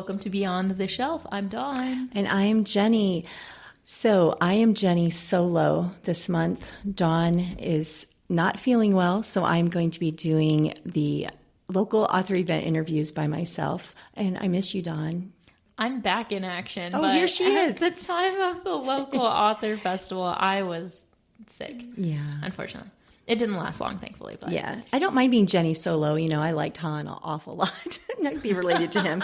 Welcome to Beyond the Shelf. I'm Dawn. And I am Jenny. So I am Jenny solo this month. Dawn is not feeling well, so I'm going to be doing the local author event interviews by myself. And I miss you, Dawn. I'm back in action. Oh, here she is. At the time of the local author festival, I was sick. Yeah. Unfortunately. It didn't last long, thankfully. But yeah. I don't mind being Jenny solo. You know, I liked Han an awful lot. I'd be related to him.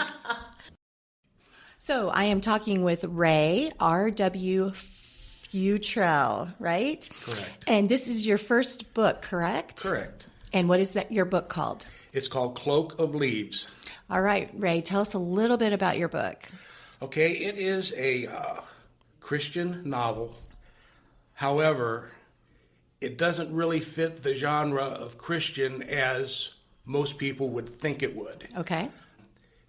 So I am talking with Ray, R.W. Futrell, right? Correct. And this is your first book, correct? Correct. And what is that your book called? It's called Cloak of Leaves. All right, Ray, tell us a little bit about your book. Okay, it is a Christian novel. However, it doesn't really fit the genre of Christian as most people would think it would. Okay.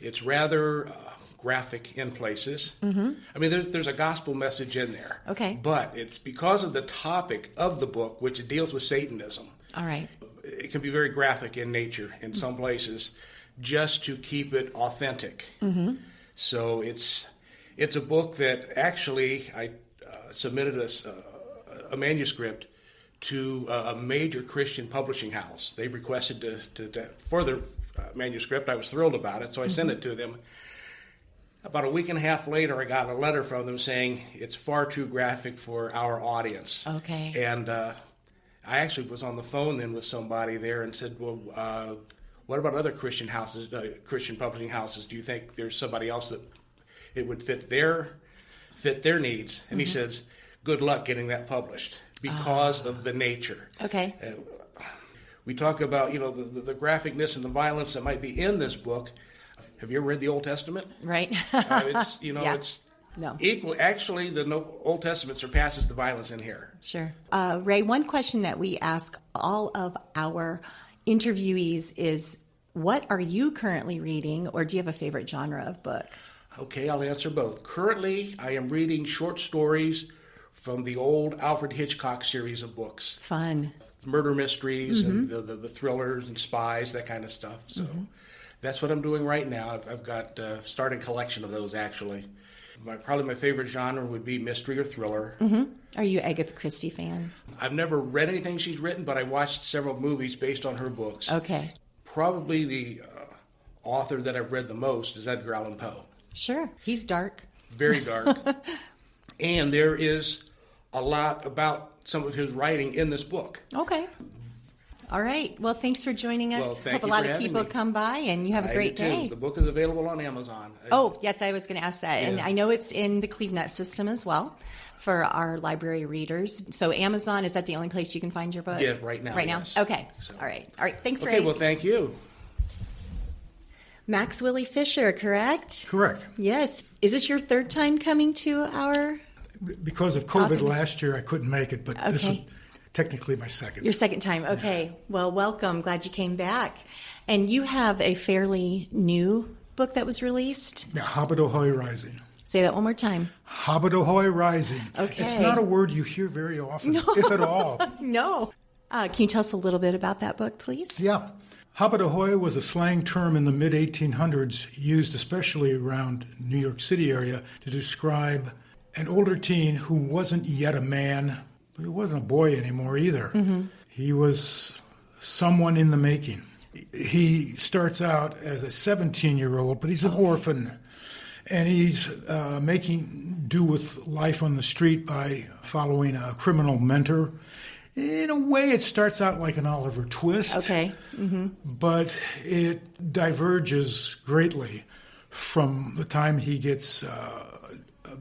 It's rather graphic in places. Mm-hmm. I mean, there's a gospel message in there. Okay. But it's because of the topic of the book, which it deals with Satanism. All right. It can be very graphic in nature in some places, just to keep it authentic. Mm-hmm. So it's a book that actually I submitted a manuscript to a major Christian publishing house. They requested to further manuscript. I was thrilled about it, so I sent it to them. About a week and a half later, I got a letter from them saying it's far too graphic for our audience. Okay. And I actually was on the phone then with somebody there and said, well, what about other Christian houses, Christian publishing houses? Do you think there's somebody else that it would fit their needs? And he says, good luck getting that published because of the nature. Okay. We talk about, the graphicness and the violence that might be in this book. Have you ever read the Old Testament? Right. It's Yeah. it's No. equal. Actually, the Old Testament surpasses the violence in here. Sure. Ray, one question that we ask all of our interviewees is, what are you currently reading, or do you have a favorite genre of book? Okay, I'll answer both. Currently, I am reading short stories from the old Alfred Hitchcock series of books. Fun. Murder mysteries and the thrillers and spies, that kind of stuff. So that's what I'm doing right now. I've got started a collection of those, actually. Probably my favorite genre would be mystery or thriller. Mm-hmm. Are you an Agatha Christie fan? I've never read anything she's written, but I watched several movies based on her books. Okay. Probably the author that I've read the most is Edgar Allan Poe. Sure. He's dark. Very dark. And there is a lot about some of his writing in this book. Okay. All right. Well, thanks for joining us. Well, thank Hope a you lot for of having people me. come by, and you have a great I do, day. too. The book is available on Amazon. Oh, yes, I was going to ask that. Yeah. And I know it's in the CleveNet system as well for our library readers. So Amazon, is that the only place you can find your book? Yeah, right now. Right yes. now? Okay. So. All right. All right. Thanks, Okay, Ray. well, thank you. Max Willi Fischer, correct? Correct. Yes. Is this your third time coming to our... Because of COVID Author. last year, I couldn't make it, but this was Okay. technically my second. Your second time. Okay. Well, welcome. Glad you came back. And you have a fairly new book that was released. Yeah, Habadohoi Rising. Say that one more time. Habadohoi Rising. Okay. It's not a word you hear very often, if at all. No. Can you tell us a little bit about that book, please? Yeah. Habadohoi was a slang term in the mid-1800s used especially around New York City area to describe an older teen who wasn't yet a man, but he wasn't a boy anymore either. Mm-hmm. He was someone in the making. He starts out as a 17-year-old, but he's an orphan, and he's making do with life on the street by following a criminal mentor. In a way, it starts out like an Oliver Twist. Okay. Mm-hmm. But it diverges greatly from the time he gets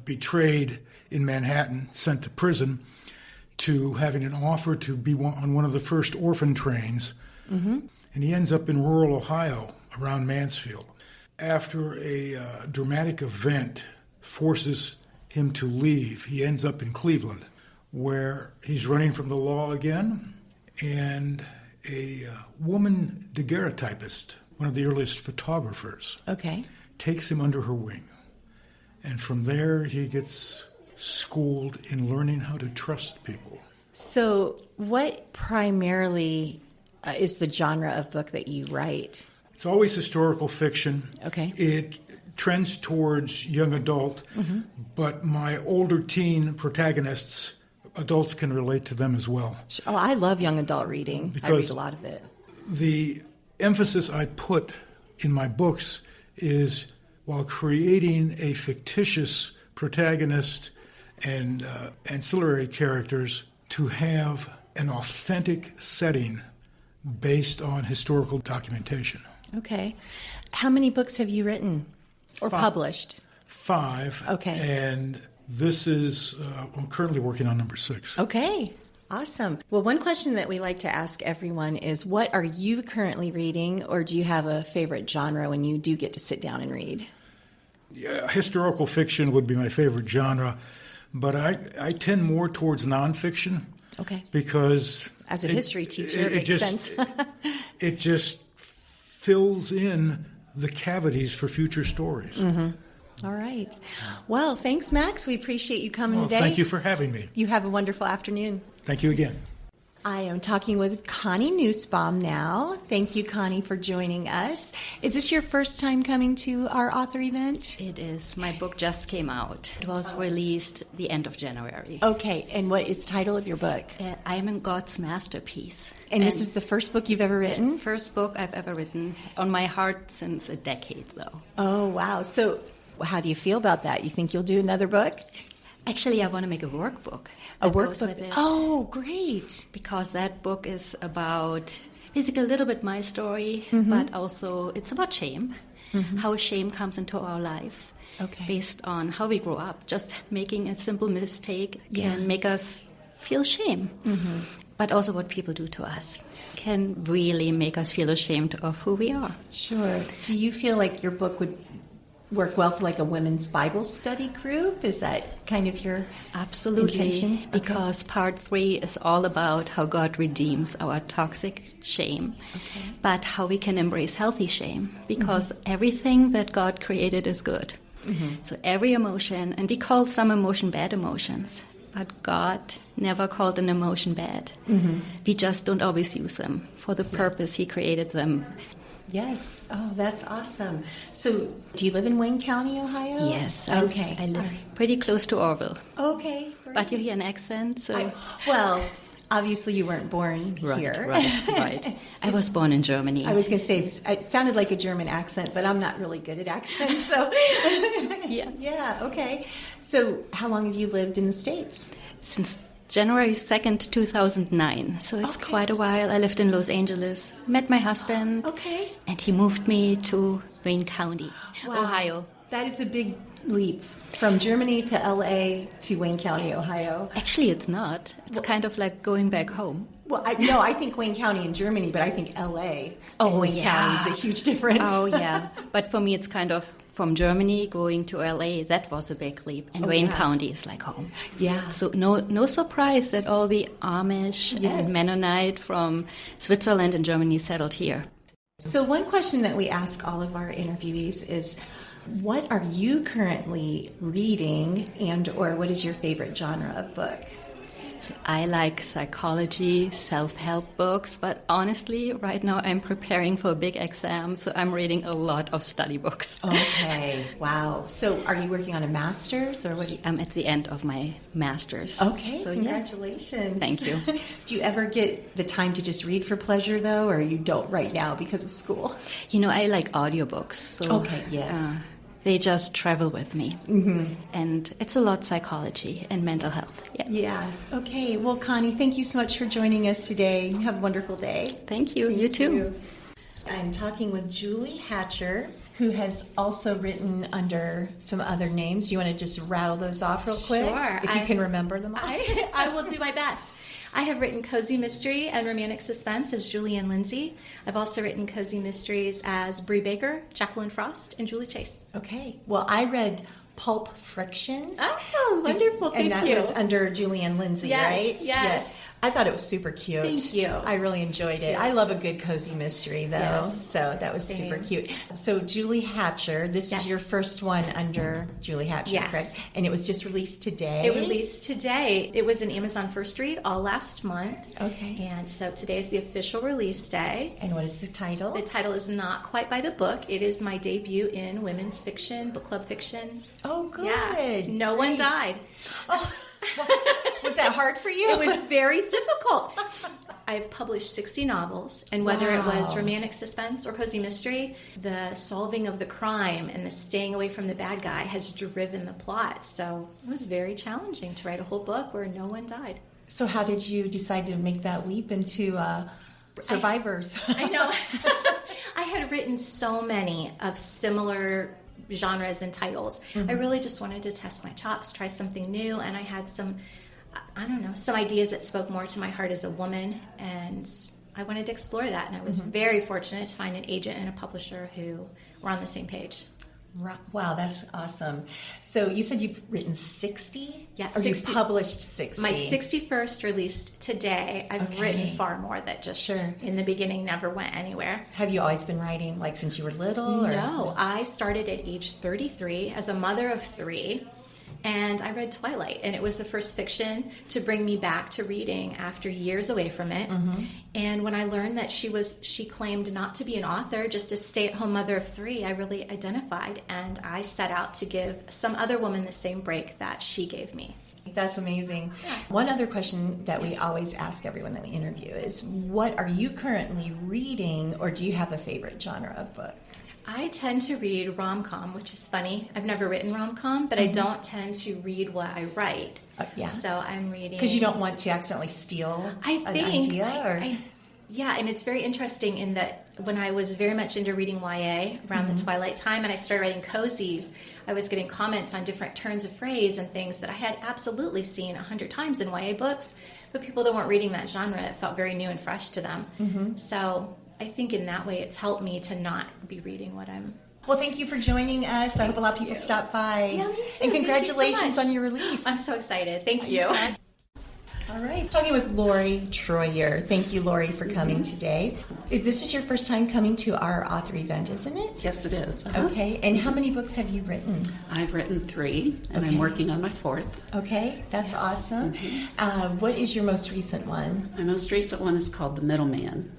betrayed in Manhattan, sent to prison, to having an offer to be on one of the first orphan trains. Mm-hmm. And he ends up in rural Ohio, around Mansfield. After a dramatic event forces him to leave, he ends up in Cleveland, where he's running from the law again, and a woman daguerreotypist, one of the earliest photographers, takes him under her wing. And from there, he gets schooled in learning how to trust people. So what primarily is the genre of book that you write? It's always historical fiction. Okay. It trends towards young adult, but my older teen protagonists, adults can relate to them as well. Oh, I love young adult reading. I read a lot of it. The emphasis I put in my books is, while creating a fictitious protagonist and ancillary characters, to have an authentic setting based on historical documentation. Okay. How many books have you written or published? 5. Okay. And this is, I'm currently working on number 6. Okay. Awesome. Well, one question that we like to ask everyone is, what are you currently reading, or do you have a favorite genre when you do get to sit down and read? Yeah, historical fiction would be my favorite genre, but I tend more towards nonfiction. Okay. Because as a history teacher, it makes sense. It just fills in the cavities for future stories. All right. Well, thanks, Max. We appreciate you coming today. Thank you for having me. You have a wonderful afternoon. Thank you again. I am talking with Connie Nussbaum now. Thank you, Connie, for joining us. Is this your first time coming to our author event? It is. My book just came out. It was released the end of January. Okay, and what is the title of your book? I Am in God's Masterpiece. And this is the first book you've ever written? First book I've ever written. On my heart since a decade, though. Oh, wow. So how do you feel about that? You think you'll do another book? Actually, I want to make a workbook. A workbook? Oh, great. Because that book is about basically a little bit my story, but also it's about shame, how shame comes into our life. Okay. Based on how we grow up. Just making a simple mistake can make us feel shame. But also what people do to us can really make us feel ashamed of who we are. Sure. Do you feel like your book would work well for like a women's Bible study group? Is that kind of your intention? Absolutely, because part 3 is all about how God redeems our toxic shame, but how we can embrace healthy shame, because everything that God created is good. So every emotion, and He calls some emotion bad emotions, but God never called an emotion bad. We just don't always use them for the purpose He created them. Yes. Oh, that's awesome. So, do you live in Wayne County, Ohio? Yes. Okay. I live pretty close to Orville. Okay. But you hear an accent, so... Well, obviously you weren't born here. Right. I was born in Germany. I was going to say, it sounded like a German accent, but I'm not really good at accents, so... Yeah, okay. So, how long have you lived in the States? Since January 2nd, 2009. So it's quite a while. I lived in Los Angeles, met my husband. Okay. And he moved me to Wayne County, Ohio. That is a big leap from Germany to L.A. to Wayne County, Ohio. Actually, it's not. It's kind of like going back home. Well, I think Wayne County in Germany, but I think L.A. and Wayne County is a huge difference. Oh, yeah. But for me, it's kind of from Germany going to L.A., that was a big leap. And Wayne County is like home. Yeah. So no surprise that all the Amish and Mennonite from Switzerland and Germany settled here. So one question that we ask all of our interviewees is, what are you currently reading, and or what is your favorite genre of book? So I like psychology, self-help books, but honestly, right now I'm preparing for a big exam, so I'm reading a lot of study books. Okay, wow. So are you working on a master's, or what? I'm at the end of my master's. Okay, so, congratulations. Yeah. Thank you. Do you ever get the time to just read for pleasure, though, or you don't right now because of school? You know, I like audiobooks. So, they just travel with me. And it's a lot psychology and mental health. Yeah. Okay. Well, Connie, thank you so much for joining us today. You have a wonderful day. Thank you. You too. I'm talking with Julie Hatcher, who has also written under some other names. You want to just rattle those off real quick? Sure. If you can remember them all. I will do my best. I have written cozy mystery and romantic suspense as Julie and Lindsay. I've also written cozy mysteries as Bree Baker, Jacqueline Frost, and Julie Chase. Okay. Well, I read Pulp Friction. Oh, wonderful. Thank you. And that was under Julie and Lindsay, right? Yes. I thought it was super cute. Thank you. I really enjoyed it. I love a good cozy mystery, though. Yes. So that was super cute. So Julie Hatcher, this is your first one under Julie Hatcher, Yes. correct? And it was just released today? It released today. It was an Amazon First Read all last month. Okay. And so today is the official release day. And what is the title? The title is not quite by the book. It is my debut in women's fiction, book club fiction. Oh, good. Yeah. No one died. Oh, was that hard for you? It was very difficult. I've published 60 novels, and whether it was romantic suspense or cozy mystery, the solving of the crime and the staying away from the bad guy has driven the plot. So it was very challenging to write a whole book where no one died. So how did you decide to make that leap into survivors? I know. I had written so many of similar genres and titles. I really just wanted to test my chops, try something new, and I had some ideas that spoke more to my heart as a woman, and I wanted to explore that, and I was very fortunate to find an agent and a publisher who were on the same page. Wow, that's awesome. So you said you've written 60? Yes, Or 60. you've published 60? My 61st released today. I've written far more that just in the beginning never went anywhere. Have you always been writing, like, since you were little? Or? No, I started at age 33 as a mother of 3. And I read Twilight, and it was the first fiction to bring me back to reading after years away from it. And when I learned that she claimed not to be an author, just a stay-at-home mother of 3, I really identified, and I set out to give some other woman the same break that she gave me. That's amazing. One other question that we always ask everyone that we interview is, what are you currently reading, or do you have a favorite genre of book? I tend to read rom-com, which is funny. I've never written rom-com, but I don't tend to read what I write. So I'm reading... Because you don't want to accidentally steal an idea? Yeah, and it's very interesting in that when I was very much into reading YA around the Twilight time, and I started writing cozies, I was getting comments on different turns of phrase and things that I had absolutely seen 100 times in YA books, but people that weren't reading that genre, it felt very new and fresh to them. So I think in that way it's helped me to not be reading what I'm... Well, thank you for joining us. I hope a lot of people stop by. Yeah, me too. And congratulations Thank you so much. on your release. I'm so excited. Thank you. All right. Talking with Lorie Troyer. Thank you, Lorie, for coming today. This is your first time coming to our author event, isn't it? Yes, it is. Okay. And how many books have you written? I've written 3, and I'm working on my 4th. Okay. That's awesome. What is your most recent one? My most recent one is called The Middleman.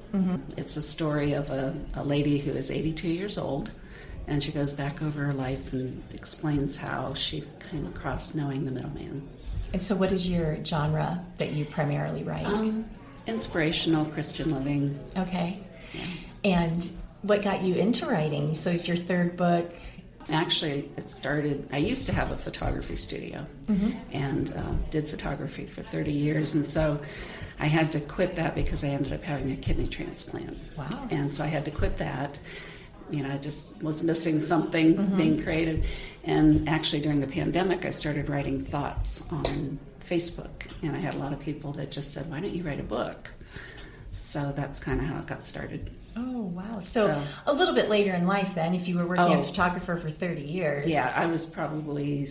It's a story of a lady who is 82 years old, and she goes back over her life and explains how she came across knowing the middleman. And so what is your genre that you primarily write? Inspirational Christian living. Okay. Yeah. And what got you into writing? So it's your 3rd book. Actually, it started, I used to have a photography studio and did photography for 30 years. And so I had to quit that because I ended up having a kidney transplant. Wow. And so I had to quit that. You know, I just was missing something, being creative. And actually during the pandemic, I started writing thoughts on Facebook. And I had a lot of people that just said, why don't you write a book? So that's kind of how it got started. Oh, wow. So a little bit later in life then, if you were working as a photographer for 30 years. Yeah, I was probably,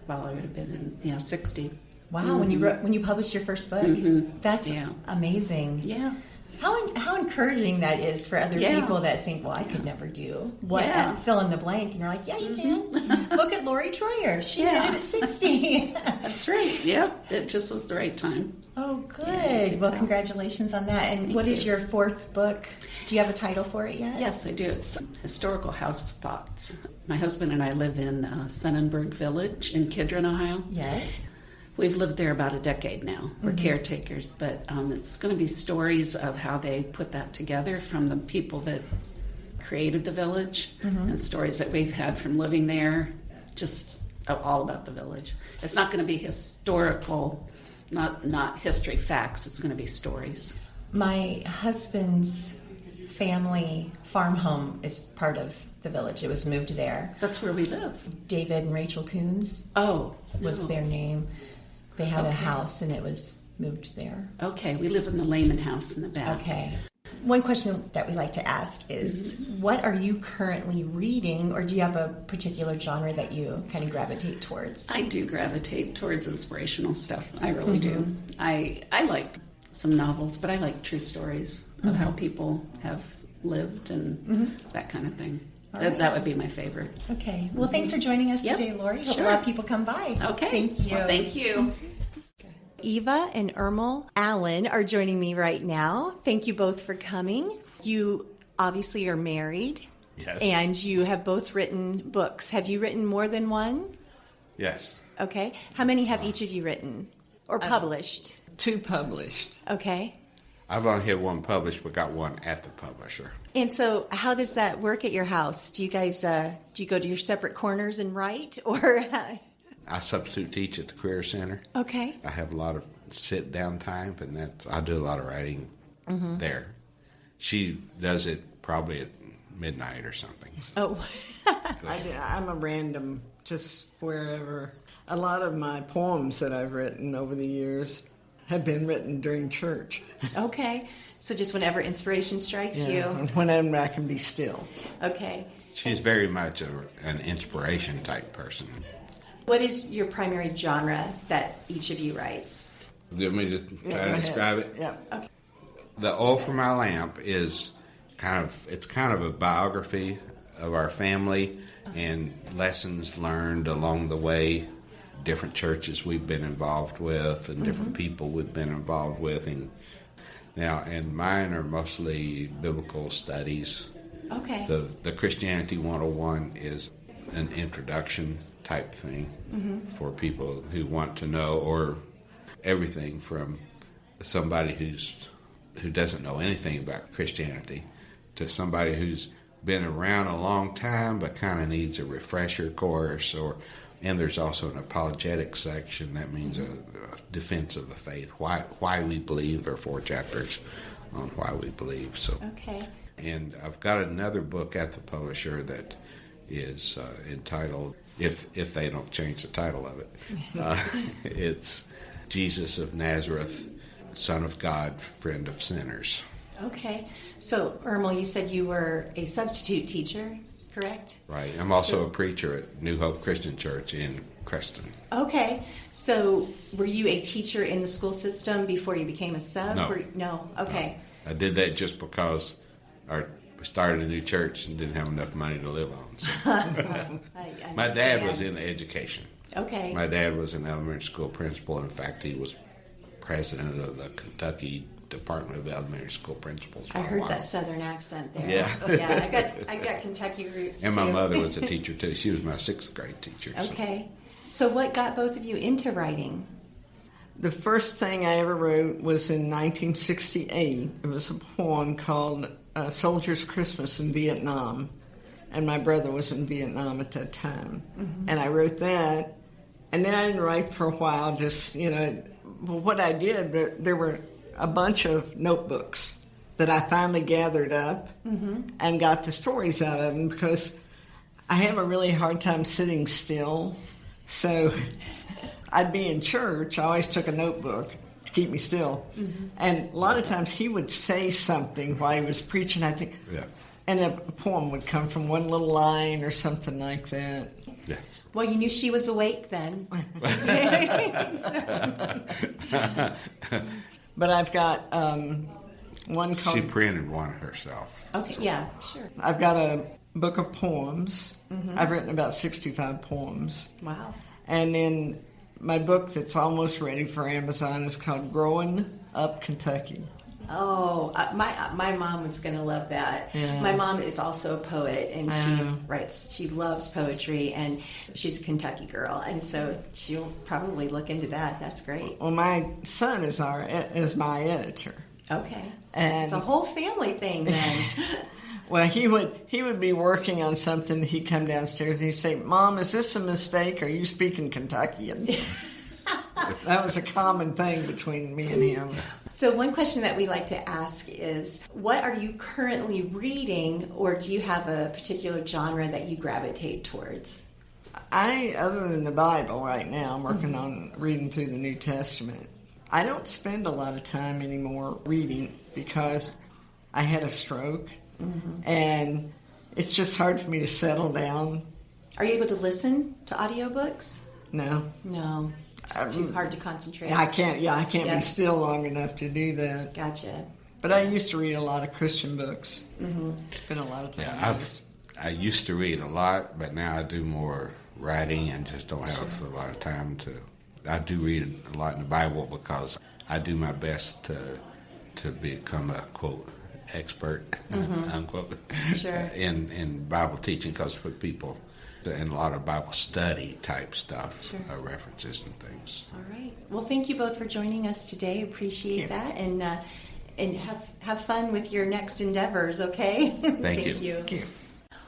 I would have been in, 60. Wow, when you published your first book. That's amazing. Yeah. How encouraging that is for other people that think, well, I could never do fill in the blank, and you're like, yeah, you can. Look at Lorie Troyer. She did it at 60. That's right. Yep. It just was the right time. Oh, good. Well, congratulations on that. And what is your 4th book? Do you have a title for it yet? Yes, I do. It's Historical House Thoughts. My husband and I live in Sonnenberg Village in Kidron, Ohio. Yes. We've lived there about a decade now. We're caretakers, but it's going to be stories of how they put that together from the people that created the village and stories that we've had from living there, just all about the village. It's not going to be historical, not history facts. It's going to be stories. My husband's family farm home is part of the village. It was moved there. That's where we live. David and Rachel Coons was their name. They had a house, and it was moved there. Okay, we live in the Lehman house in the back. Okay. One question that we like to ask is, what are you currently reading, or do you have a particular genre that you kind of gravitate towards? I do gravitate towards inspirational stuff. I really do. I like some novels, but I like true stories of how people have lived and that kind of thing. That would be my favorite. Okay. Well, thanks for joining us today, Lorie. Hope a lot of people come by. Okay. Thank you. Well, thank you. Eva and Ermal Allen are joining me right now. Thank you both for coming. You obviously are married. Yes. And you have both written books. Have you written more than one? Yes. Okay. How many have each of you written or published? 2 published. Okay. I've only had one published, but got one at the publisher. And so how does that work at your house? Do you guys, do you go to your separate corners and write, or? I substitute teach at the Career Center. Okay. I have a lot of sit-down time, and I do a lot of writing there. She does it probably at midnight or something. Oh. I'm a random, just wherever. A lot of my poems that I've written over the years have been written during church. Okay. So just whenever inspiration strikes you. And whenever I can be still. Okay. She's very much an inspiration type person. What is your primary genre that each of you writes? Do you want me to try to describe it? Yeah. Okay. The Oil for My Lamp is kind of a biography of our family and lessons learned along the way, different churches we've been involved with and different people we've been involved with. And mine are mostly biblical studies. Okay. The Christianity 101 is an introduction type thing for people who want to know, or everything from somebody who doesn't know anything about Christianity to somebody who's been around a long time but kind of needs a refresher course. And there's also an apologetic section. That means a defense of the faith, why we believe. There are 4 chapters on why we believe. So Okay. And I've got another book at the publisher that is entitled, if they don't change the title of it, it's Jesus of Nazareth, Son of God, Friend of Sinners. Okay. So, Ermal, you said you were a substitute teacher, correct? Right. I'm also a preacher at New Hope Christian Church in Creston. Okay. So, were you a teacher in the school system before you became a sub? No. No. Okay. No. I did that just because we started a new church and didn't have enough money to live on. So. My dad was in education. Okay. My dad was an elementary school principal. In fact, he was president of the Kentucky Department of Elementary School Principals for I a heard while. that Southern accent there. Yeah. Yeah, I got Kentucky roots, And too. my mother was a teacher, too. She was my 6th grade teacher. Okay. So what got both of you into writing? The first thing I ever wrote was in 1968. It was a poem called Soldier's Christmas in Vietnam. And my brother was in Vietnam at that time. And I wrote that. And then I didn't write for a while, just, what I did, there were a bunch of notebooks that I finally gathered up and got the stories out of them, because I have a really hard time sitting still. So I'd be in church. I always took a notebook to keep me still. And a lot of times he would say something while he was preaching, I think. Yeah. And a poem would come from one little line or something like that. Yes. Well, you knew she was awake then. But I've got one called... She printed one herself. Okay, So- yeah, sure. I've got a book of poems. I've written about 65 poems. Wow. And then my book that's almost ready for Amazon is called Growing Up Kentucky. Oh, my mom was going to love that. Yeah. My mom is also a poet, and she loves poetry, and she's a Kentucky girl, and so she'll probably look into that. That's great. Well, my son is my editor. Okay. And It's a whole family thing then. well, he would be working on something. He'd come downstairs and he'd say, "Mom, is this a mistake? Are you speaking Kentuckian?" That was a common thing between me and him. So one question that we like to ask is, what are you currently reading, or do you have a particular genre that you gravitate towards? Other than the Bible right now, I'm working on reading through the New Testament. I don't spend a lot of time anymore reading because I had a stroke, and it's just hard for me to settle down. Are you able to listen to audiobooks? No. No. It's too hard to concentrate. I can't be still long enough to do that. Gotcha. But I used to read a lot of Christian books. Spent a lot of time. Yeah, I used to read a lot, but now I do more writing and just don't have a lot of time to. I do read a lot in the Bible because I do my best to become a quote expert unquote in Bible teaching, because for people and a lot of Bible study type stuff, references and things. All right. Well, thank you both for joining us today. Appreciate that, and have fun with your next endeavors. Okay. Thank you. Thank you.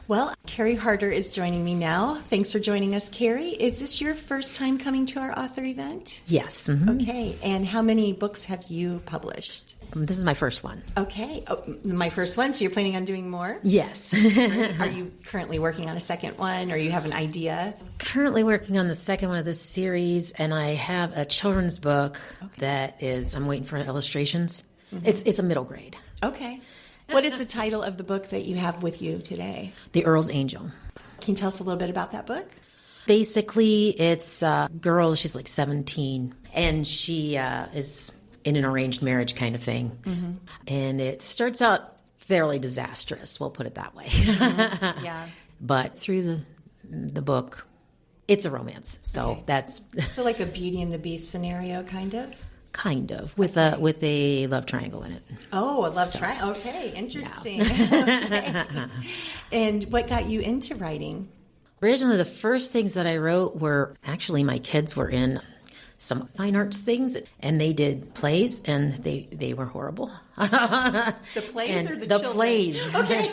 Well, Cary Harter is joining me now. Thanks for joining us, Cary. Is this your first time coming to our author event? Yes. Okay. And how many books have you published? This is my first one. Okay. Oh, my first one, so you're planning on doing more? Yes. Are you currently working on a second one, or you have an idea? Currently working on the second one of this series, and I have a children's book that is, I'm waiting for illustrations. It's a middle grade. Okay. What is the title of the book that you have with you today? The Earl's Angel. Can you tell us a little bit about that book? Basically, it's a girl, she's like 17, and she is in an arranged marriage kind of thing. And it starts out fairly disastrous, we'll put it that way. Yeah. But through the book, it's a romance. So that's... So like a Beauty and the Beast scenario, kind of? Kind of, with a love triangle in it. Oh, a love triangle. Okay, interesting. Okay. And what got you into writing? Originally, the first things that I wrote were, actually, my kids were in some fine arts things, and they did plays, and they were horrible. The plays and or the children? children? Plays. Okay.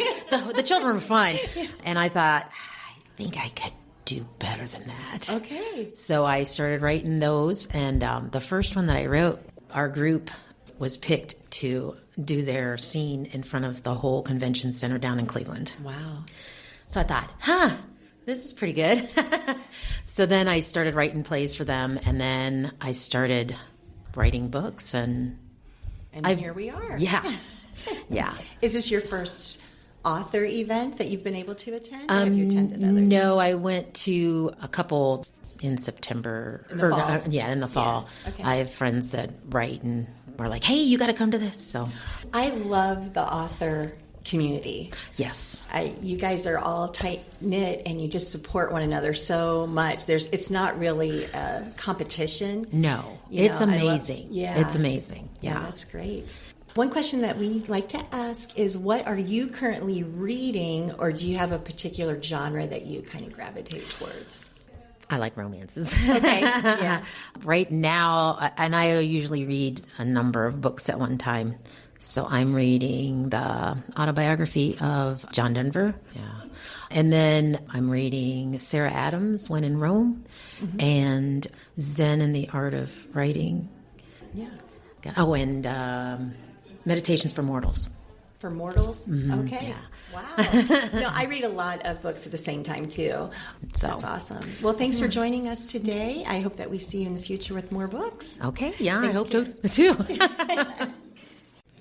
The children were fun. And I thought, I think I could do better than that. Okay. So I started writing those, and the first one that I wrote, our group was picked to do their scene in front of the whole convention center down in Cleveland. Wow. So I thought, this is pretty good. So then I started writing plays for them, and then I started writing books, and here we are. Yeah. Yeah. Is this your first author event that you've been able to attend? Or have you attended others? No, I went to a couple in September. In the fall? In the fall. Yeah. Okay. I have friends that write and are like, hey, you got to come to this. So I love the author community. Yes. You guys are all tight-knit, and you just support one another so much. It's not really a competition. No. It's amazing. Yeah. It's amazing. Yeah. That's great. One question that we like to ask is, what are you currently reading, or do you have a particular genre that you kind of gravitate towards? I like romances. Okay, yeah. Right now, and I usually read a number of books at one time. So I'm reading the autobiography of John Denver. Yeah. And then I'm reading Sarah Adams, When in Rome, and Zen and the Art of Writing. Yeah. Oh, and Meditations for Mortals. For mortals? Okay. Yeah. Wow. No, I read a lot of books at the same time, too. So. That's awesome. Well, thanks for joining us today. I hope that we see you in the future with more books. Okay. Yeah, Thanks, I hope to too.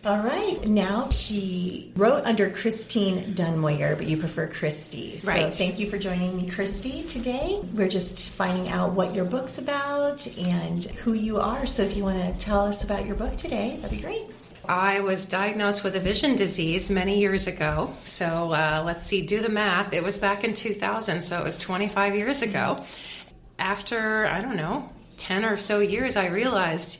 All right. Now, she wrote under Christine Donmoyer, but you prefer Christy. Right. So thank you for joining me, Christy, today. We're just finding out what your book's about and who you are. So if you want to tell us about your book today, that'd be great. I was diagnosed with a vision disease many years ago. So let's see, do the math. It was back in 2000, so it was 25 years ago. After, 10 or so years, I realized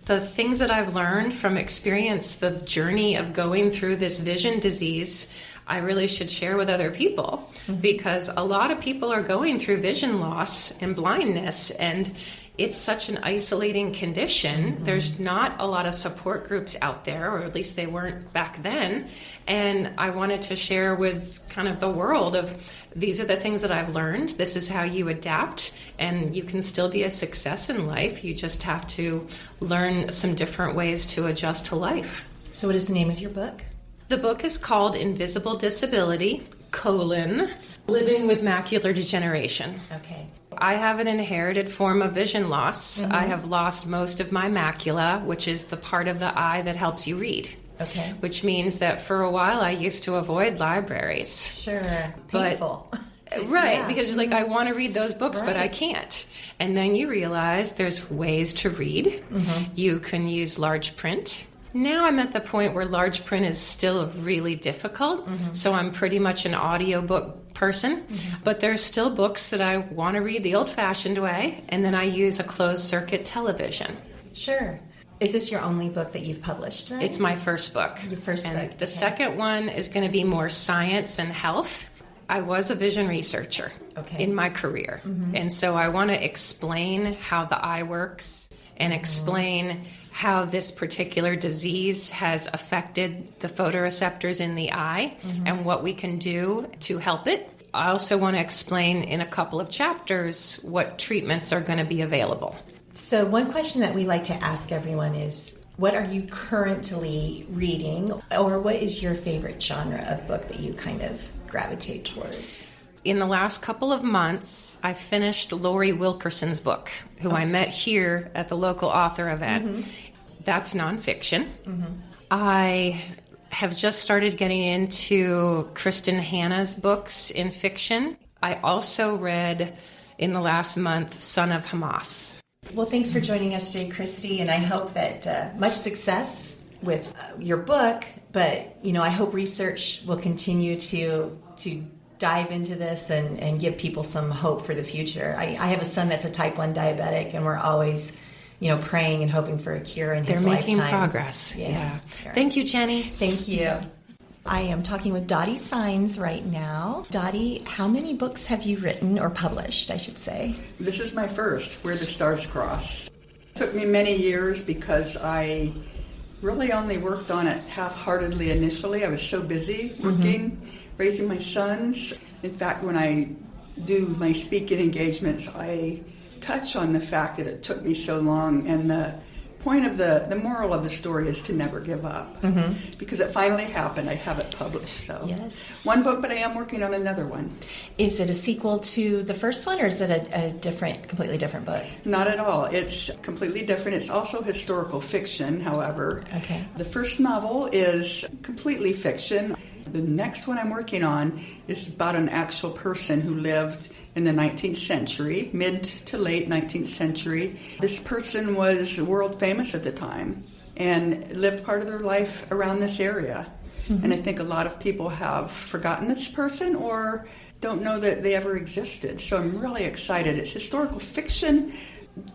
the things that I've learned from experience, the journey of going through this vision disease, I really should share with other people, because a lot of people are going through vision loss and blindness, and it's such an isolating condition. There's not a lot of support groups out there, or at least they weren't back then. And I wanted to share with kind of the world of, these are the things that I've learned. This is how you adapt, and you can still be a success in life. You just have to learn some different ways to adjust to life. So what is the name of your book? The book is called Invisible Disability, Living with Macular Degeneration. Okay. I have an inherited form of vision loss. I have lost most of my macula, which is the part of the eye that helps you read. Okay. which means that for a while I used to avoid libraries. Sure. But- Painful. Right, Yeah. because you're like, I want to read those books, but I Right. can't. And then you realize there's ways to read. You can use large print. Now I'm at the point where large print is still really difficult, so I'm pretty much an audiobook person. But there's still books that I want to read the old-fashioned way, and then I use a closed-circuit television. Sure. Is this your only book that you've published then? It's my first book. Your first and book, the okay. second one is going to be more science and health. I was a vision researcher in my career. And so I want to explain how the eye works and explain how this particular disease has affected the photoreceptors in the eye and what we can do to help it. I also want to explain in a couple of chapters what treatments are going to be available. So one question that we like to ask everyone is, what are you currently reading, or what is your favorite genre of book that you kind of gravitate towards? In the last couple of months, I finished Lorie Wilkerson's book, who I met here at the local author event. That's nonfiction. I have just started getting into Kristen Hanna's books in fiction. I also read in the last month Son of Hamas. Well, thanks for joining us today, Christy, and I hope that much success with your book, but, I hope research will continue to dive into this and give people some hope for the future. I have a son that's a type 1 diabetic, and we're always, praying and hoping for a cure in his lifetime. They're making progress. Yeah. Sure. Thank you, Jenny. Thank you. I am talking with Dottie Signs right now. Dottie, how many books have you written or published, I should say? This is my first, Where the Stars Cross. It took me many years because I really only worked on it half-heartedly initially. I was so busy working, raising my sons. In fact, when I do my speaking engagements, I touch on the fact that it took me so long, and the point of the moral of the story is to never give up, because it finally happened. I have it published. So Yes. one book, but I am working on another one. Is it a sequel to the first one, or is it a completely different book? Not at all. It's completely different. It's also historical fiction, however. Okay. The first novel is completely fiction. The next one I'm working on is about an actual person who lived in the 19th century, mid to late 19th century. This person was world famous at the time and lived part of their life around this area. And I think a lot of people have forgotten this person or don't know that they ever existed. So I'm really excited. It's historical fiction.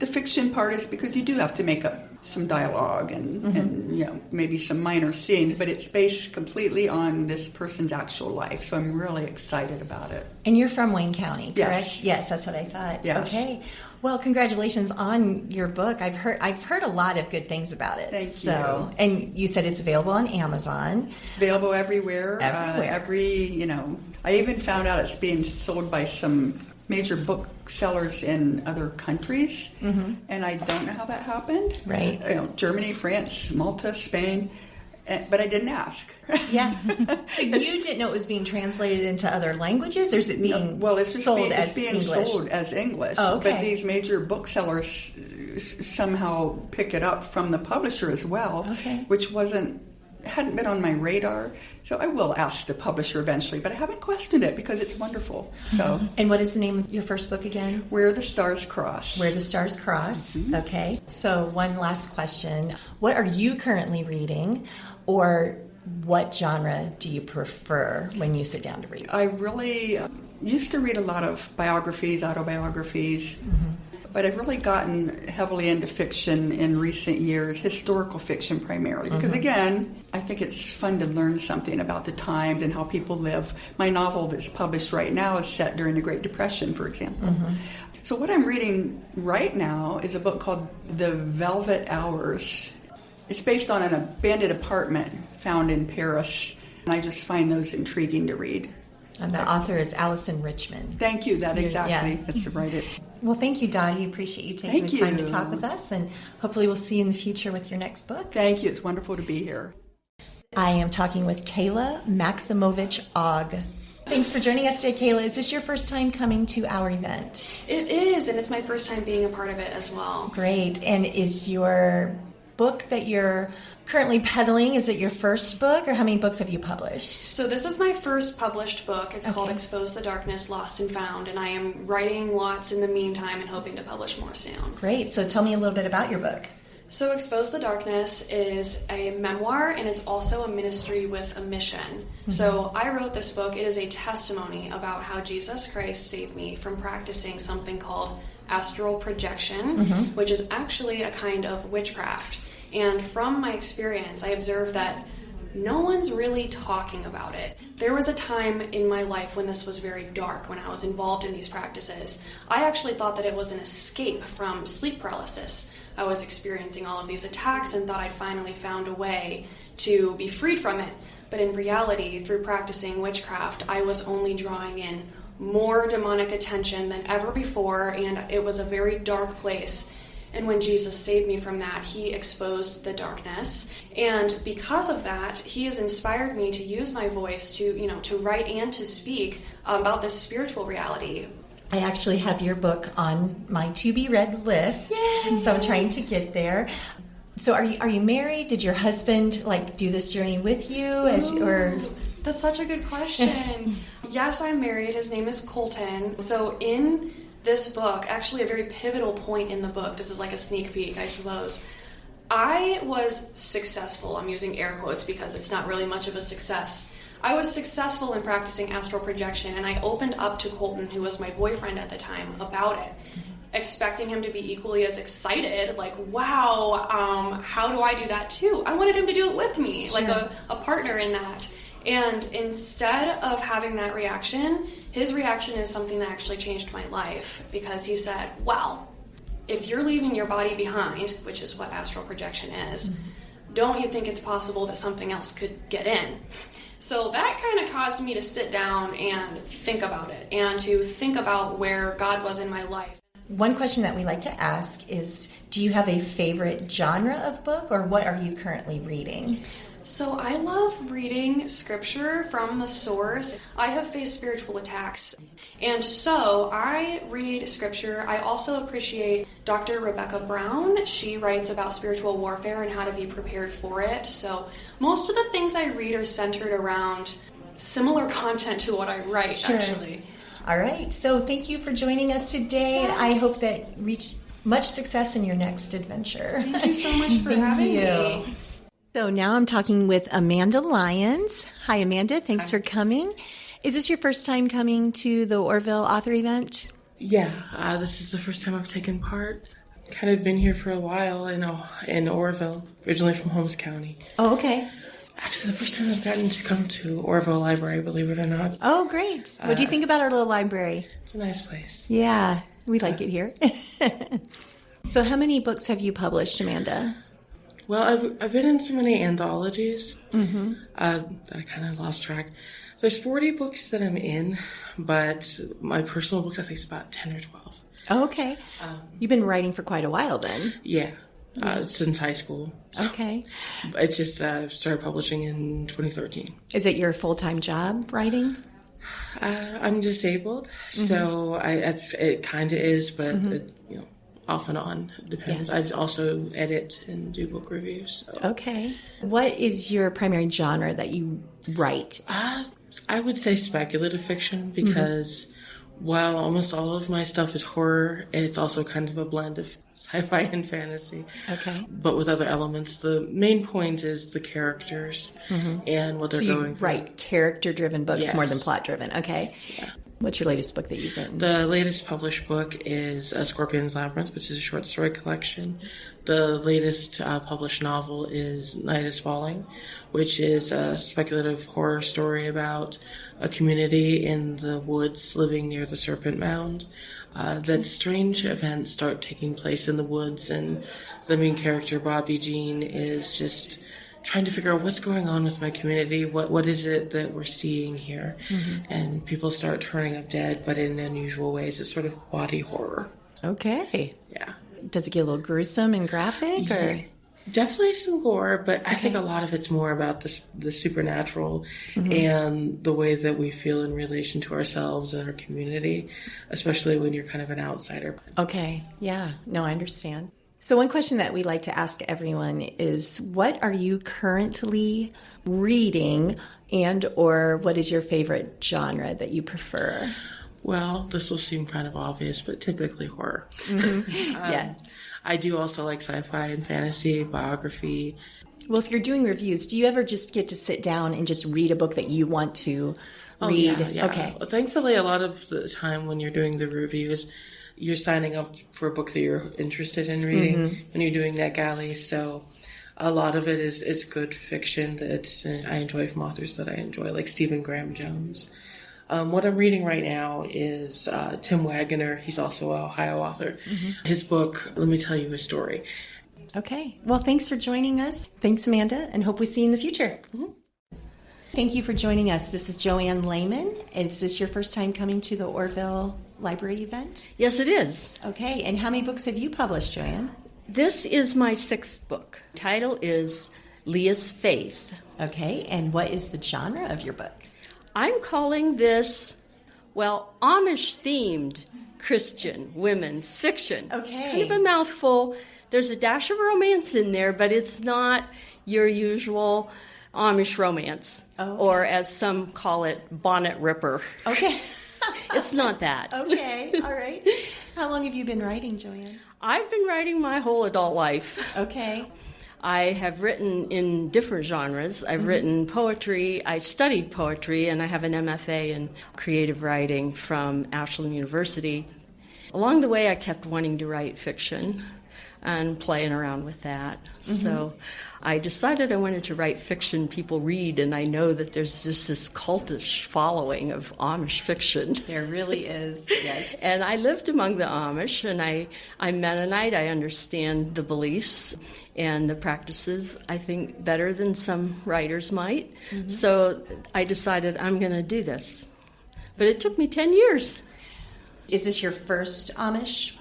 The fiction part is because you do have to make up some dialogue and maybe some minor scenes, but it's based completely on this person's actual life. So I'm really excited about it. And you're from Wayne County, correct? Yes. Yes, that's what I thought. Yes. Okay. Well, congratulations on your book. I've heard a lot of good things about it. Thank you. you. And you said it's available on Amazon. Available everywhere. Everywhere. I even found out it's being sold by some major booksellers in other countries, and I don't know how that happened. Right. Germany, France, Malta, Spain, but I didn't ask. Yeah. So you didn't know it was being translated into other languages, or is it being it's sold being, as it's being English? sold as English. Oh, okay. But these major booksellers somehow pick it up from the publisher as well, which hadn't been on my radar. So I will ask the publisher eventually, but I haven't questioned it because it's wonderful. So, And what is the name of your first book again? Where the Stars Cross. Where the Stars Cross. Okay. So one last question. What are you currently reading, or what genre do you prefer when you sit down to read? I really used to read a lot of biographies, autobiographies, but I've really gotten heavily into fiction in recent years, historical fiction primarily, because again, I think it's fun to learn something about the times and how people live. My novel that's published right now is set during the Great Depression, for example. So what I'm reading right now is a book called The Velvet Hours. It's based on an abandoned apartment found in Paris, and I just find those intriguing to read. And the author is Allison Richmond. Thank you. That exactly. Yeah. That's right. Well, thank you, Dottie. Appreciate you taking Thank the time to you. talk with us, and hopefully we'll see you in the future with your next book. Thank you. It's wonderful to be here. I am talking with Kayla Maximovich Og. Thanks for joining us today, Kayla. Is this your first time coming to our event? It is, and it's my first time being a part of it as well. Great. And is your book that you're currently peddling. Is it your first book, or how many books have you published? So this is my first published book. It's called Expose the Darkness, Lost and Found, and I am writing lots in the meantime and hoping to publish more soon. Great. So tell me a little bit about your book. So Expose the Darkness is a memoir, and it's also a ministry with a mission. Mm-hmm. So I wrote this book. It is a testimony about how Jesus Christ saved me from practicing something called astral projection, which is actually a kind of witchcraft. And from my experience, I observed that no one's really talking about it. There was a time in my life when this was very dark, when I was involved in these practices. I actually thought that it was an escape from sleep paralysis. I was experiencing all of these attacks and thought I'd finally found a way to be freed from it. But in reality, through practicing witchcraft, I was only drawing in more demonic attention than ever before, and it was a very dark place. And when Jesus saved me from that, he exposed the darkness. And because of that, he has inspired me to use my voice to write and to speak about this spiritual reality. I actually have your book on my to-be-read list, so I'm trying to get there. So are you married? Did your husband do this journey with you? That's such a good question. Yes, I'm married. His name is Colton. So in this book, actually a very pivotal point in the book, this is like a sneak peek, I suppose, I was successful. I'm using air quotes because it's not really much of a success. I was successful in practicing astral projection, and I opened up to Colton, who was my boyfriend at the time, about it, expecting him to be equally as excited, like, wow, how do I do that too? I wanted him to do it with me, like a partner in that. And instead of having that reaction, his reaction is something that actually changed my life, because he said, well, if you're leaving your body behind, which is what astral projection is, don't you think it's possible that something else could get in? So that kind of caused me to sit down and think about it, and to think about where God was in my life. One question that we like to ask is, do you have a favorite genre of book, or what are you currently reading? So I love reading scripture from the source. I have faced spiritual attacks, and so I read scripture. I also appreciate Dr. Rebecca Brown. She writes about spiritual warfare and how to be prepared for it. So most of the things I read are centered around similar content to what I write, actually. All right. So thank you for joining us today. Yes. I hope that you reach much success in your next adventure. Thank you so much for having me. So now I'm talking with Amanda Lyons. Hi, Amanda. Thanks for coming. Is this your first time coming to the Orville author event? Yeah, this is the first time I've taken part. Kind of been here for a while in Orville, originally from Holmes County. Oh, okay. Actually, the first time I've gotten to come to Orville Library, believe it or not. Oh, great. What do you think about our little library? It's a nice place. Yeah, we like it here. So how many books have you published, Amanda? Well, I've been in so many anthologies that I kind of lost track. There's 40 books that I'm in, but my personal books, I think, is about 10 or 12. Oh, okay. You've been writing for quite a while then. Yeah, since high school. Okay. It's just started publishing in 2013. Is it your full-time job, writing? I'm disabled, so it kind of is, but off and on. It depends. Yeah. I also edit and do book reviews. So. Okay. What is your primary genre that you write? I would say speculative fiction, because while almost all of my stuff is horror, it's also kind of a blend of sci-fi and fantasy. Okay. But with other elements. The main point is the characters and what they're going through. So you write character-driven books more than plot-driven. Okay. Yeah. What's your latest book that you've written? The latest published book is Scorpion's Labyrinth, which is a short story collection. The latest published novel is Night is Falling, which is a speculative horror story about a community in the woods living near the Serpent Mound. That strange events start taking place in the woods, and the main character, Bobby Jean, is just trying to figure out what's going on with my community, what is it that we're seeing here. And people start turning up dead, but in unusual ways. It's sort of body horror. Okay. Yeah. Does it get a little gruesome and graphic? Or? Definitely some gore, but I think a lot of it's more about the supernatural and the way that we feel in relation to ourselves and our community, especially when you're kind of an outsider. Okay. Yeah. No, I understand. So one question that we like to ask everyone is, what are you currently reading, and or what is your favorite genre that you prefer? Well, this will seem kind of obvious, but typically horror. Yeah. I do also like sci-fi and fantasy, biography. Well, if you're doing reviews, do you ever just get to sit down and just read a book that you want to read? Yeah. Okay. Well, thankfully, a lot of the time when you're doing the reviews, you're signing up for a book that you're interested in reading when you're doing that galley. So a lot of it is good fiction that I enjoy from authors that I enjoy, like Stephen Graham Jones. What I'm reading right now is Tim Waggoner. He's also an Ohio author. His book, Let Me Tell You a Story. Okay. Well, thanks for joining us. Thanks, Amanda, and hope we see you in the future. Thank you for joining us. This is Joanne Lehman. Is this your first time coming to the Orville Library event? Yes, it is. Okay. And how many books have you published, Joanne? This is my 6th book. Title is Leah's Faith. Okay. And what is the genre of your book? I'm calling this, Amish-themed Christian women's fiction. Okay. It's kind of a mouthful. There's a dash of romance in there, but it's not your usual Amish romance, or as some call it, bonnet ripper. Okay. It's not that. Okay. All right. How long have you been writing, Joanne? I've been writing my whole adult life. Okay. I have written in different genres. I've written poetry. I studied poetry, and I have an MFA in creative writing from Ashland University. Along the way, I kept wanting to write fiction and playing around with that. So I decided I wanted to write fiction people read, and I know that there's just this cultish following of Amish fiction. There really is, yes. And I lived among the Amish, and I'm Mennonite. I understand the beliefs and the practices, I think, better than some writers might. So I decided I'm going to do this. But it took me 10 years. Is this your first Amish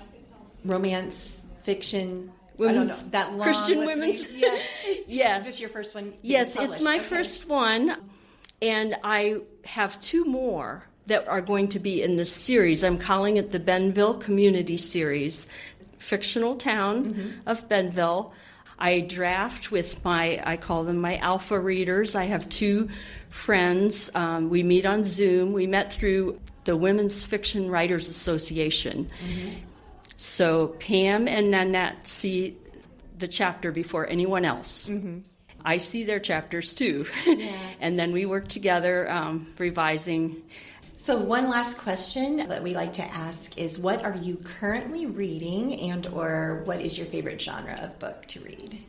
romance fiction? Women's, I don't know, that long Christian list? women's? Yes. Is this your first one? Yes, it's my first one, and I have 2 more that are going to be in this series. I'm calling it the Benville Community Series, fictional town of Benville. I draft with I call them my alpha readers. I have 2 friends. We meet on Zoom. We met through the Women's Fiction Writers Association. So Pam and Nanette see the chapter before anyone else. I see their chapters too. And then we work together revising. So one last question that we like to ask is, what are you currently reading, and or what is your favorite genre of book to read?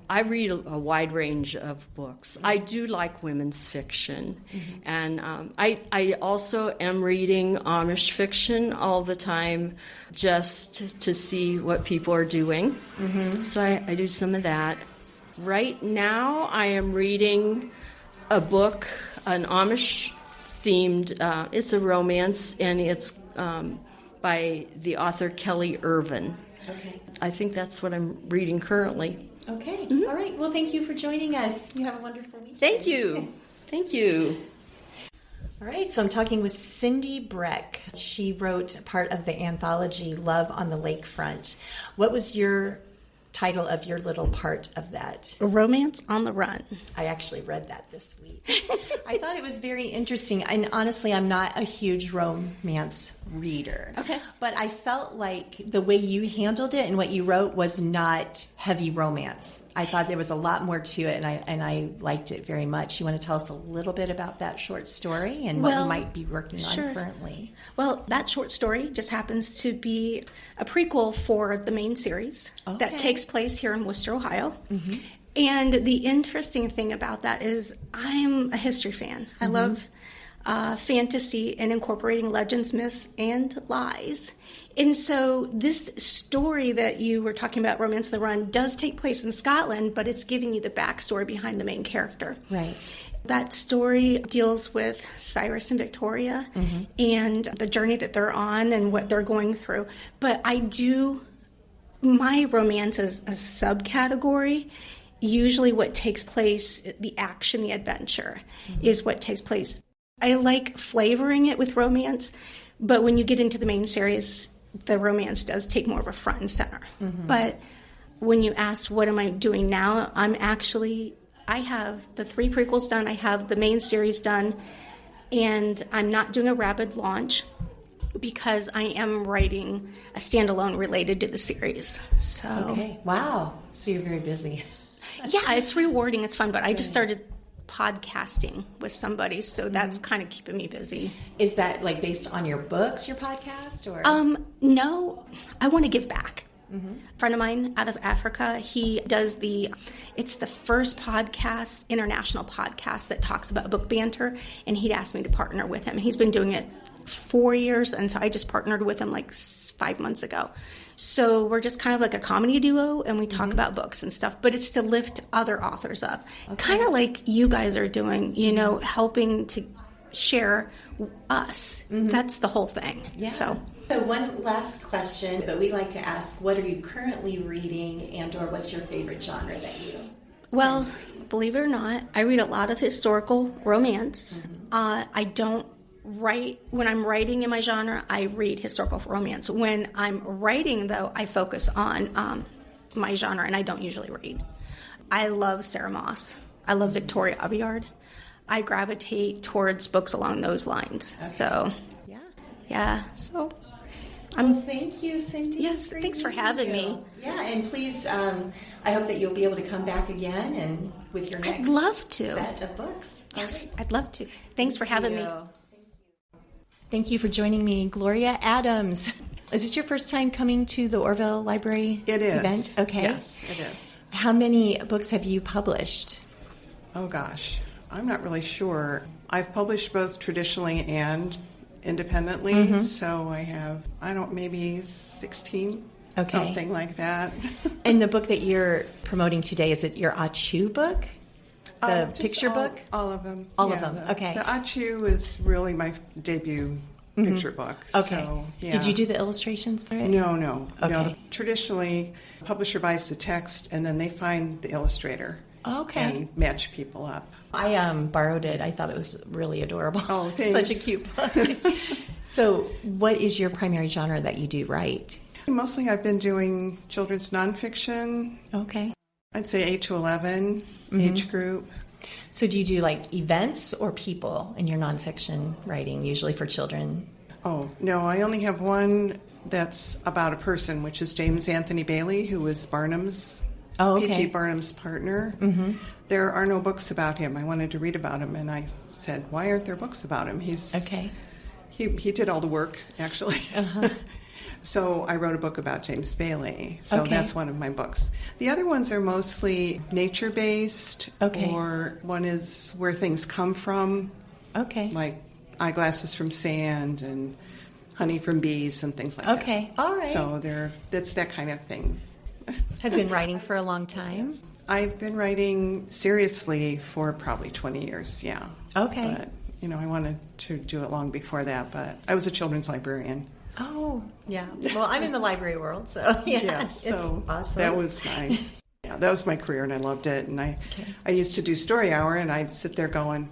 I read a wide range of books. I do like women's fiction. And I also am reading Amish fiction all the time just to see what people are doing. So I do some of that. Right now I am reading a book, an Amish-themed, it's a romance, and it's by the author Kelly Irvin. Okay. I think that's what I'm reading currently. Okay. All right. Well, thank you for joining us. You have a wonderful weekend. Thank you. Thank you. All right. So I'm talking with Cyndi Brec. She wrote part of the anthology Love on the Lakefront. What was your title of your little part of that? A Romance on the Run. I actually read that this week. I thought it was very interesting. And honestly, I'm not a huge romance reader. Okay. But I felt like the way you handled it and what you wrote was not heavy romance. I thought there was a lot more to it, and I liked it very much. You want to tell us a little bit about that short story and what you might be working on currently? Well, that short story just happens to be a prequel for the main series that takes place here in Worcester, Ohio. And the interesting thing about that is I'm a history fan. I love fantasy and incorporating legends, myths, and lies. And so this story that you were talking about, Romance on the Run, does take place in Scotland, but it's giving you the backstory behind the main character. Right. That story deals with Cyrus and Victoria and the journey that they're on and what they're going through. But my romance is a subcategory. Usually what takes place, the action, the adventure, is what takes place. I like flavoring it with romance, but when you get into the main series, the romance does take more of a front and center. But when you ask what am I doing now, I have the 3 prequels done, I have the main series done, and I'm not doing a rapid launch because I am writing a standalone related to the series. So Okay. Wow. So you're very busy. yeah, it's rewarding, it's fun, but I just started podcasting with somebody, so that's kind of keeping me busy. Is that like based on your books, your podcast, or? No, I want to give back. A friend of mine out of Africa, he does it's the first podcast, international podcast that talks about book banter, and he'd asked me to partner with him. He's been doing it 4 years, and so I just partnered with him like 5 months ago. So we're just kind of like a comedy duo, and we talk about books and stuff, but it's to lift other authors up. Kind of like you guys are doing, helping to share us. That's the whole thing. Yeah. So one last question, but we like to ask, what are you currently reading, and or what's your favorite genre that you? Well, believe it or not, I read a lot of historical romance. I don't write, when I'm writing in my genre, I read historical romance. When I'm writing, though, I focus on my genre, and I don't usually read. I love Sarah Moss. I love Victoria Aveyard. I gravitate towards books along those lines. Okay. So, so thank you, Cyndi. Yes, thanks for having me. Yeah, and please, I hope that you'll be able to come back again and with your next set of books. Yes, I'd love to. Thanks for having me. Thank you for joining me, Gloria Adams. Is it your first time coming to the Orville Library event? Okay. Yes, it is. How many books have you published? Oh, gosh. I'm not really sure. I've published both traditionally and independently, so I have, maybe 16, something like that. And the book that you're promoting today, is it your Achu book? The picture book? All of them. All of them, okay. The Achu is really my debut picture book. Okay. So, Did you do the illustrations for it? No. Okay. No, traditionally, the publisher buys the text, and then they find the illustrator. Okay. And match people up. I borrowed it. I thought it was really adorable. Oh, thanks. Such a cute book. So what is your primary genre that you do write? Mostly I've been doing children's nonfiction. Okay. I'd say 8 to 11 age group. So do you do like events or people in your nonfiction writing, usually for children? Oh, no, I only have one that's about a person, which is James Anthony Bailey, who was Barnum's, P.T. Barnum's partner. There are no books about him. I wanted to read about him, and I said, why aren't there books about him? He did all the work, actually. So I wrote a book about James Bailey. So that's one of my books. The other ones are mostly nature-based, or one is where things come from. Like eyeglasses from sand and honey from bees and things like that. All right. So that's that kind of thing. Have been writing for a long time? I've been writing seriously for probably 20 years, yeah. Okay. But, I wanted to do it long before that, but I was a children's librarian. Oh, yeah. Well, I'm in the library world, so it's awesome. That was my career, and I loved it. And I used to do story hour, and I'd sit there going,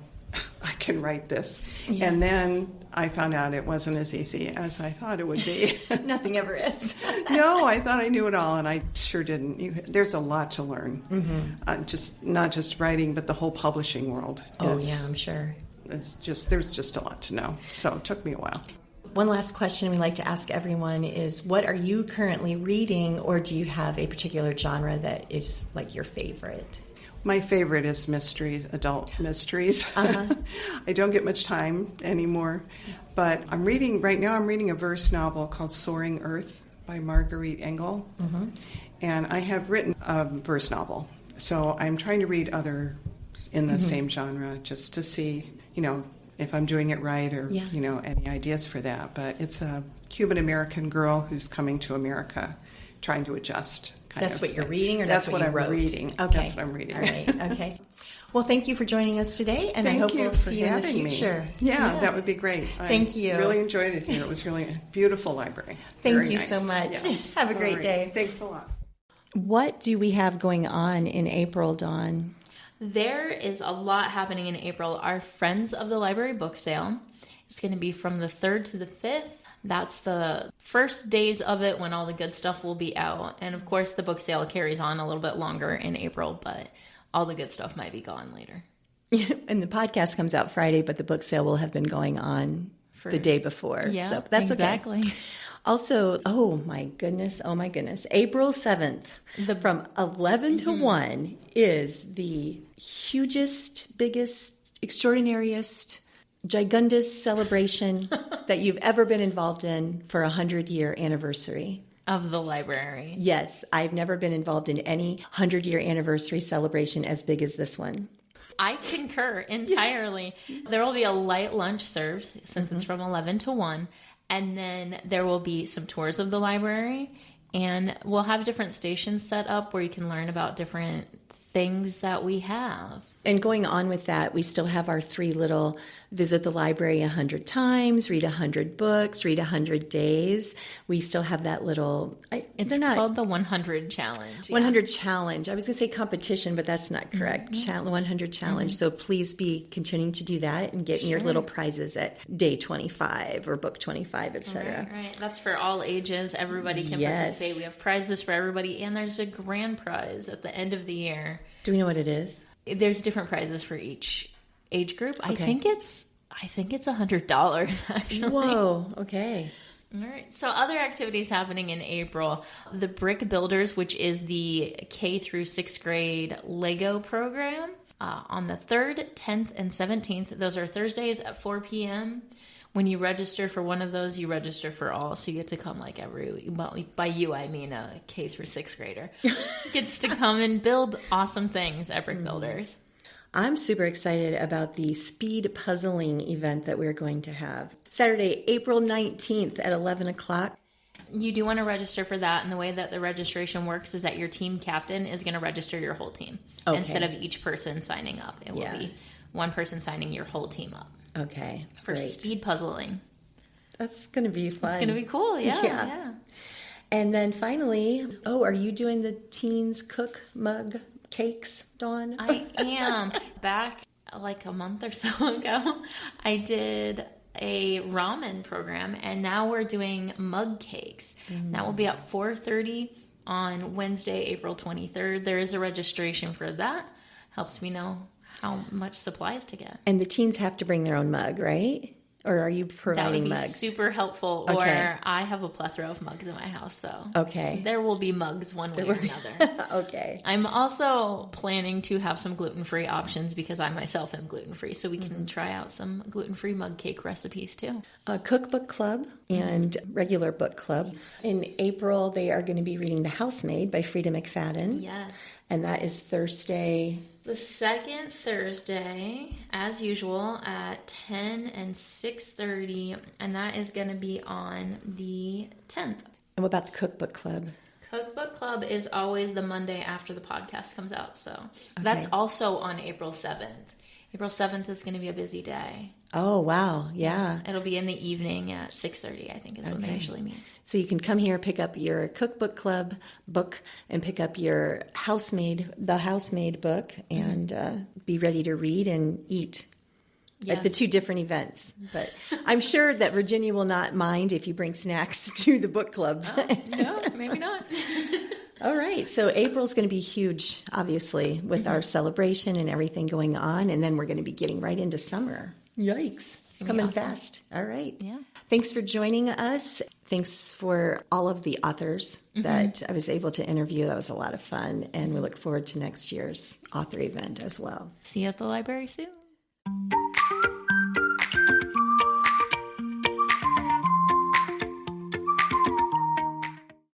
I can write this. Yeah. And then I found out it wasn't as easy as I thought it would be. Nothing ever is. No, I thought I knew it all, and I sure didn't. There's a lot to learn. Not just writing, but the whole publishing world. I'm sure. There's just a lot to know. So it took me a while. One last question we like to ask everyone is, what are you currently reading, or do you have a particular genre that is like your favorite? My favorite is mysteries, adult mysteries. I don't get much time anymore, but I'm reading a verse novel called Soaring Earth by Marguerite Engel, and I have written a verse novel, so I'm trying to read others in the same genre just to see, if I'm doing it right or, any ideas for that. But it's a Cuban-American girl who's coming to America, trying to adjust. That's what you're reading, or that's what I'm wrote? reading. Okay. That's what I'm reading. All right. Okay. Well, thank you for joining us today, and I hope we'll see you in the future. Yeah, that would be great. Thank you. I really enjoyed it here. It was really a beautiful library. Thank you so much. Yes. Have a great day. Thanks a lot. What do we have going on in April, Dawn? There is a lot happening in April. Our Friends of the Library book sale is going to be from the 3rd to the 5th. That's the first days of it when all the good stuff will be out. And of course, the book sale carries on a little bit longer in April, but all the good stuff might be gone later. And the podcast comes out Friday, but the book sale will have been going on the day before. Yeah, so that's exactly. Okay. Also, oh my goodness, April 7th from 11 to 1 is the hugest, biggest, extraordinariest, gigundous celebration that you've ever been involved in for 100-year anniversary. Of the library. Yes, I've never been involved in any 100-year anniversary celebration as big as this one. I concur entirely. There will be a light lunch served since it's from 11 to 1. And then there will be some tours of the library. And we'll have different stations set up where you can learn about different things that we have. And going on with that, we still have our 3 little visit the library 100 times, read 100 books, read 100 days. We still have that little... It's called the 100 Challenge. 100 Challenge. I was going to say competition, but that's not correct. 100 Challenge. So please be continuing to do that and get your little prizes at day 25 or book 25, etc. Right. That's for all ages. Everybody can participate. We have prizes for everybody. And there's a grand prize at the end of the year. Do we know what it is? There's different prizes for each age group. Okay. I think it's $100 actually. Whoa, okay. All right. So other activities happening in April, the Brick Builders, which is the K through 6th grade Lego program, on the 3rd, 10th, and 17th. Those are Thursdays at 4 p.m. When you register for one of those, you register for all. So you get to come by you, I mean a K through 6th grader. Gets to come and build awesome things at Brick Builders. I'm super excited about the speed puzzling event that we're going to have. Saturday, April 19th at 11 o'clock. You do want to register for that, and the way that the registration works is that your team captain is going to register your whole team. Okay. Instead of each person signing up. It will be one person signing your whole team up. Okay, for speed puzzling. That's going to be fun. It's going to be cool, yeah. And then finally, are you doing the teens cook mug cakes, Dawn? I am. Back like a month or so ago, I did a ramen program, and now we're doing mug cakes. That will be at 4:30 on Wednesday, April 23rd. There is a registration for that. Helps me know how much supplies to get. And the teens have to bring their own mug, right? Or are you providing mugs? That would be super helpful. Okay. Or I have a plethora of mugs in my house, so there will be mugs one way or another. Okay. I'm also planning to have some gluten-free options because I myself am gluten-free, so we can try out some gluten-free mug cake recipes too. A cookbook club and regular book club. In April, they are going to be reading The Housemaid by Frida McFadden. Yes. And that is Thursday... The second Thursday, as usual, at 10 and 6:30, and that is going to be on the 10th. And what about the Cookbook Club? Cookbook Club is always the Monday after the podcast comes out, so that's also on April 7th. April 7th is going to be a busy day. Oh, wow. Yeah. It'll be in the evening at 6:30, I think, is when they usually meet. So you can come here, pick up your Cookbook Club book, and pick up your The Housemaid book, and be ready to read and eat at the 2 different events. But I'm sure that Virginia will not mind if you bring snacks to the book club. No, maybe not. All right. So April's going to be huge, obviously, with our celebration and everything going on. And then we're going to be getting right into summer. Yikes. It's coming fast. All right. Yeah. Thanks for joining us. Thanks for all of the authors that I was able to interview. That was a lot of fun. And we look forward to next year's author event as well. See you at the library soon.